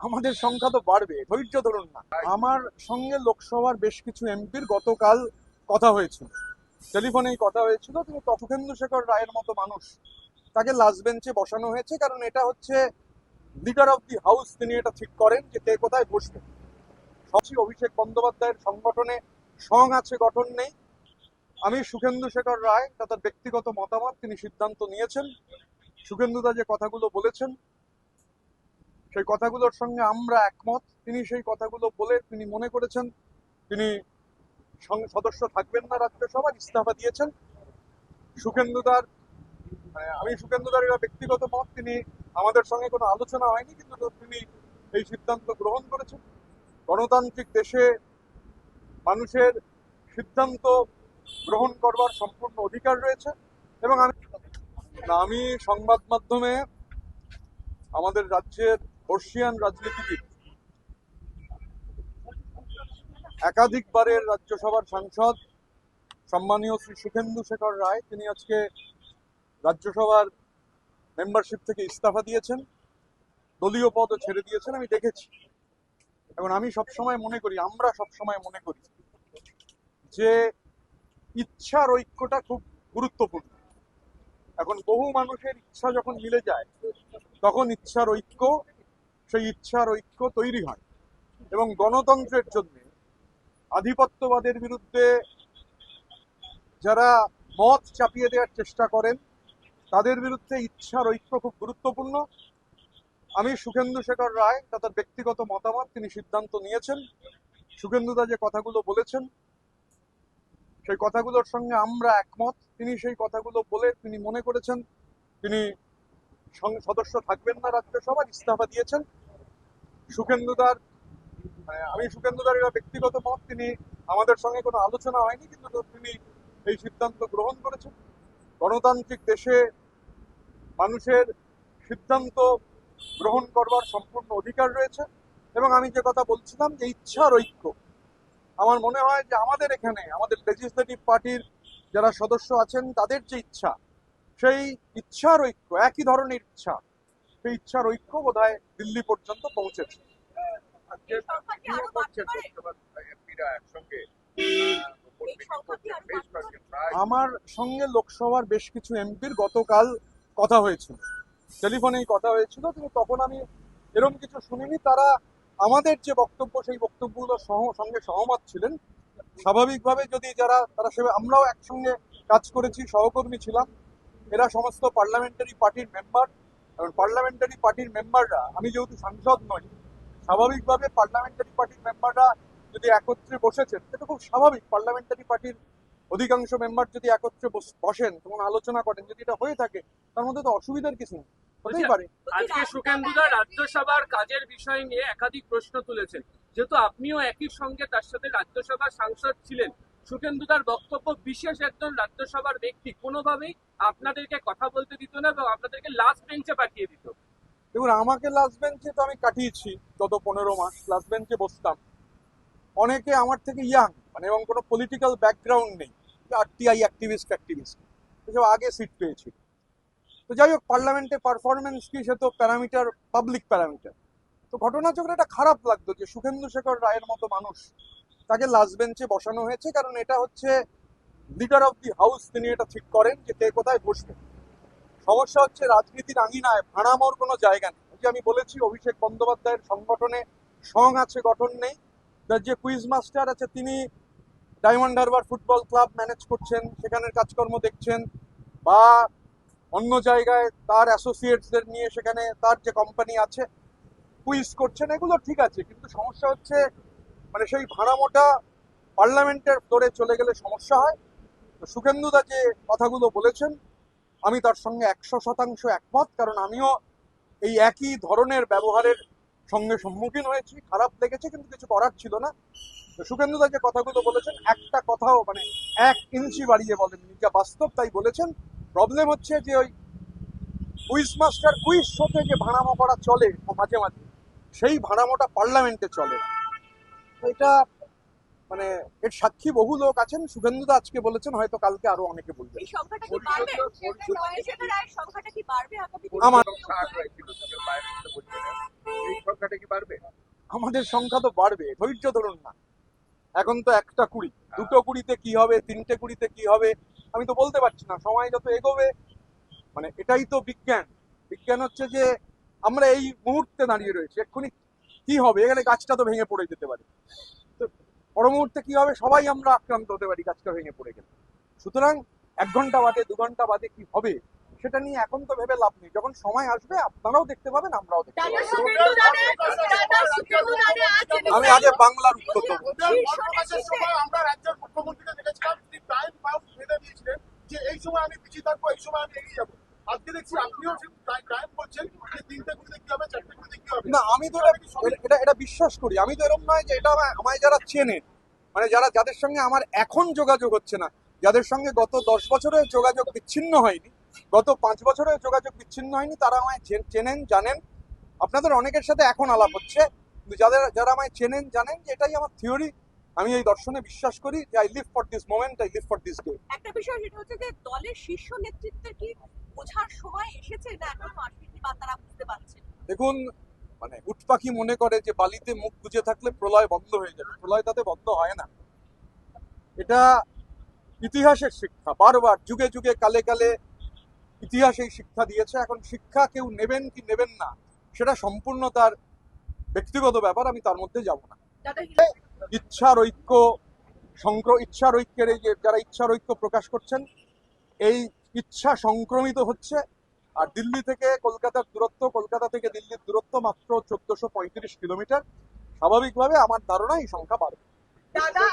আমাদের সংখ্যা তো বাড়বে, ধৈর্য ধরুন না। আমার সঙ্গে লোকসভার বেশ কিছু এমপির গতকাল কথা হয়েছিল, টেলিফোনেই কথা হয়েছিল। তিনি সুখেন্দু শেখর রায়ের মতো মানুষ, তাকে লাস্ট বেঞ্চে বসানো হয়েছে, কারণ এটা হচ্ছে লিডার অফ দি হাউস, তিনি এটা ঠিক করেন যে কে কোথায় বসবে। অভিষেক বন্দ্যোপাধ্যায়ের সংগঠনে সং আছে, গঠন নেই। আমি সুখেন্দু শেখর রায়, তার ব্যক্তিগত মতামত, তিনি সিদ্ধান্ত নিয়েছেন। সুখেন্দুদা যে কথাগুলো বলেছেন সেই কথাগুলোর সঙ্গে আমরা একমত। তিনি সেই কথাগুলো বলে তিনি মনে করেছেন তিনি সদস্য থাকবেন না রাজ্যসভার, ইস্তফা দিয়েছেন। সুখেন্দুদার আমি সুখেন্দুদার এটা ব্যক্তিগত মত, তিনি আমাদের সঙ্গে কোনো আলোচনা হয়নি, কিন্তু তিনি এই সিদ্ধান্ত গ্রহণ করেছেন। গণতান্ত্রিক দেশে মানুষের সিদ্ধান্ত গ্রহণ করবার সম্পূর্ণ অধিকার রয়েছে। এবং আমি সংবাদ মাধ্যমে আমাদের রাজ্যের বর্ষিয়ান রাজনীতিবিদ, একাধিকবারের রাজ্যসভার সাংসদ সম্মানীয় শ্রী সুখেন্দু শেখর রায়, তিনি আজকে রাজ্যসভার মেম্বারশিপ থেকে ইস্তফা দিয়েছেন, দলীয় পদও ছেড়ে দিয়েছেন, আমি দেখেছি। এখন আমি সবসময় মনে করি, আমরা সবসময় মনে করি যে ইচ্ছার ঐক্যটা খুব গুরুত্বপূর্ণ। এখন বহু মানুষের ইচ্ছা যখন মিলে যায়, তখন সেই ইচ্ছার ঐক্য তৈরি হয়। এবং গণতন্ত্রের জন্য আধিপত্যবাদের বিরুদ্ধে যারা মত চাপিয়ে দেওয়ার চেষ্টা করেন, তাদের বিরুদ্ধে ইচ্ছার ঐক্য খুব গুরুত্বপূর্ণ। আমি সুখেন্দু শেখর রায়, তার ব্যক্তিগত মতামত, তিনি সিদ্ধান্ত নিয়েছেন। সুখেন্দুদা যে কথাগুলো বলেছেন সেই কথাগুলোর সঙ্গে আমরা একমত। তিনি সেই কথাগুলো বলে তিনি মনে করেছেন তিনি সদস্য থাকবেন না রাজ্যসভার, ইস্তফা দিয়েছেন। আমি সুখেন্দুদার এটা ব্যক্তিগত মত, তিনি আমাদের সঙ্গে কোনো আলোচনা হয়নি, কিন্তু তিনি এই সিদ্ধান্ত গ্রহণ করেছেন। গণতান্ত্রিক দেশে মানুষের সিদ্ধান্ত গ্রহণ করবার সম্পূর্ণ অধিকার রয়েছে। এবং আমি যে কথা বলছিলাম যে ইচ্ছার ঐক্য, আমার মনে হয় যে আমাদের এখানে আমাদের লেজিসলেটিভ পার্টির যারা সদস্য আছেন, তাদের যে ইচ্ছা, সেই ইচ্ছার ঐক্য, একই ধরনের ইচ্ছা, সেই ইচ্ছার ঐক্য বোধহয় দিল্লি পর্যন্ত পৌঁছেছে। আমার সঙ্গে লোকসভার বেশ কিছু এমপির গতকাল কথা হয়েছিল, টেলিফোনেই কথা হয়েছিল। কিন্তু তখন আমি এরকম কিছু শুনিনি। তারা আমাদের যে বক্তব্য, সেই বক্তব্যগুলো সঙ্গে সহমত ছিলেন। স্বাভাবিকভাবে যদি তারা সেভাবে, আমরাও একসঙ্গে কাজ করেছি, সহকর্মী ছিলাম। এরা সমস্ত পার্লামেন্টারি পার্টির মেম্বার, এবং পার্লামেন্টারি পার্টির মেম্বাররা, আমি যেহেতু সাংসদ নই, স্বাভাবিকভাবে পার্লামেন্টারি পার্টির মেম্বাররা যদি একত্রে বসেছেন, এটা খুব স্বাভাবিক। পার্লামেন্টারি পার্টির অধিকাংশ মেম্বার যদি একত্রে বসেন, তখন আলোচনা করেন, যদি এটা হয়ে থাকে, তার মধ্যে তো অসুবিধার কিছু নেই, হতেই পারে। আজকে সুখেন্দুদা রাজ্যসভার কাজের বিষয় নিয়ে একাধিক প্রশ্ন তুলেছেন, যেহেতু আপনিও একই সঙ্গে তার সাথে রাজ্যসভার সাংসদ ছিলেন। সুখেন্দুদার বক্তব্য, বিশেষ একজন রাজ্যসভার ব্যক্তি কোনোভাবেই আপনাদেরকে কথা বলতে দিত না এবং আপনাদেরকে লাস্ট বেঞ্চে পাঠিয়ে দিত। দেখুন, আমাকে লাস্ট বেঞ্চে তো আমি কাটিয়েছি গত 15 মাস, লাস্ট বেঞ্চে বসতাম। অনেকে আমার থেকে ইয়াং, এবং কোনো পলিটিক্যাল ব্যাকগ্রাউন্ড নেই, আরটিআই অ্যাক্টিভিস্ট এসব আগে সিট পেয়েছি। তো যাই হোক, পার্লামেন্টে পারফরমেন্স কি, সে তো প্যারামিটার, পাবলিক প্যারামিটার। তো ঘটনাচক্রে এটা খারাপ লাগতো যে সুখেন্দু শেখর রায়ের মতো মানুষ, তাকে লাস্ট বেঞ্চে বসানো হয়েছে, কারণ এটা হচ্ছে লিডার অফ দি হাউস, তিনি এটা ঠিক করেন যে কে কোথায় বসবে। সমস্যা হচ্ছে রাজনীতির আঙিনায় ভাড়ামোর কোনো জায়গা নেই। যে আমি বলেছি, অভিষেক বন্দ্যোপাধ্যায়ের সংগঠনে সং আছে, গঠন নেই। তার যে কুইজ মাস্টার আছে, তিনি diamond Harbour football club manage করছেন, সেখানের কাজকর্ম দেখছেন, বা অন্য জায়গায় তার অ্যাসোসিয়েটসদের নিয়ে সেখানে তার যে কোম্পানি আছে কুইজ করছেন, এগুলো ঠিক আছে। কিন্তু সমস্যা হচ্ছে সেই ভাড়ামোটা পার্লামেন্টের ফ্লোরে চলে গেলে সমস্যা হয়। তো সুখেন্দুদা যে কথাগুলো বলেছেন, আমি তার সঙ্গে 100% একমত, কারণ আমিও এই একই ধরনের ব্যবহারের সঙ্গে সম্মুখীন হয়েছি। খারাপ লেগেছে, কিন্তু কিছু করার ছিল না। তো সুখেন্দুদা যে কথাগুলো বলেছেন, একটা কথাও 1 ইঞ্চি বাড়িয়ে বলেননি, যা বাস্তব তাই বলেছেন। প্রবলেম হচ্ছে যে ওই কুইজ মাস্টার কুইজ শোতে যে ভাড়ামো করা চলে মাঝে মাঝে, সেই ভাড়ামোটা পার্লামেন্টে চলে না। এটা মানে এর সাক্ষী বহু লোক আছেন। শুভেন্দুদা আজকে বলেছেন, হয়তো কালকে আরো অনেকে বলবেন। এই সংখ্যাটা কি বাড়বে? পরিষদের রায়ের সংখ্যাটা কি বাড়বে আগামী দিনে? আমার এই সংখ্যাটা কি বাড়বে? আমাদের সংখ্যা তো বাড়বে, ধৈর্য ধরুন না। এখন তো 1টা 20, 2টো 20-তে কি হবে, 3টে 20-তে কি হবে আমি তো বলতে পারছি না। সময় যত এগোবে, মানে এটাই তো বিজ্ঞান। বিজ্ঞান হচ্ছে যে আমরা এই মুহূর্তে দাঁড়িয়ে রয়েছি, এক্ষুনি কি হবে, এখানে গাছটা তো ভেঙে পড়ে যেতে পারে, তো পর মুহূর্তে কি হবে সবাই আমরা আক্রান্ত হতে পারি গাছটা ভেঙে পড়ে গেলে। সুতরাং 1 ঘন্টা বাদে 2 ঘন্টা বাদে কি হবে সেটা নিয়ে এখন তো ভেবে লাভ নেই। যখন সময় আসবে আপনারাও দেখতে পাবেন, আমরাও দেখতে পাবো। আমি আগে বাংলার উত্তর দেবো। অবকাশের সময় আমরা রাজ্যের মুখ্যমন্ত্রীকে দেখেছিলাম, তিনি টাইম বাউন্ড বেঁধে দিয়েছিলেন যে এই সময় আমি পিছিয়ে থাকবো, এই সময় আমি এগিয়ে যাবো। আজকে দেখছি আপনিও টাইম বলছেন যে 3টে 20-তে কি হবে, 4টে 20-তে কি হবে। না, আমি তো এটা বিশ্বাস করি। আমি তো এরকম নয় যে এটা আমায় যারা চেনেন, মানে যাদের সঙ্গে আমার এখন যোগাযোগ হচ্ছে না, যাদের সঙ্গে গত 10 বছরের যোগাযোগ বিচ্ছিন্ন হয়নি, গত 5 বছরের যোগাযোগ বিচ্ছিন্ন হয়নি, তারা আমায় চেনেন, জানেন। আপনাদের অনেকের সাথে এখন আলাপ হচ্ছে, কিন্তু যারা আমায় চেনেন জানেন যে এটাই আমার থিওরি। আমি এই দর্শনে বিশ্বাস করি যে I live for this moment, I live for this day. একটা বিষয় যেটা হচ্ছে যে দলের শীর্ষ নেতৃত্বের কি বোঝার সময় এসেছে না এখনো আসেনি বা তারা বুঝতে পারছে? দেখুন, মানে উট পাখি মনে করে যে বালিতে মুখ গুজে থাকলে প্রলয় বন্ধ হয়ে যাবে। প্রলয় তাতে বন্ধ হয় না। এটা ইতিহাসের শিক্ষা। বারবার যুগে যুগে কালে কালে ইতিহাস এই শিক্ষা দিয়েছে। এখন শিক্ষা কেউ নেবেন কি নেবেন না সেটা সম্পূর্ণ তার ব্যক্তিগত ব্যাপার, আমি তার মধ্যে যাব না। দাদা ইচ্ছার ঐক্য, ইচ্ছার ঐক্যের এই যে যারা ইচ্ছার ঐক্য প্রকাশ করছেন, এই ইচ্ছা সংক্রমিত হচ্ছে। আর দিল্লি থেকে কলকাতার দূরত্ব, কলকাতা থেকে দিল্লির দূরত্ব মাত্র 1435 কিলোমিটার। স্বাভাবিকভাবে আমার ধারণা এই সংখ্যা বাড়বে। দাদা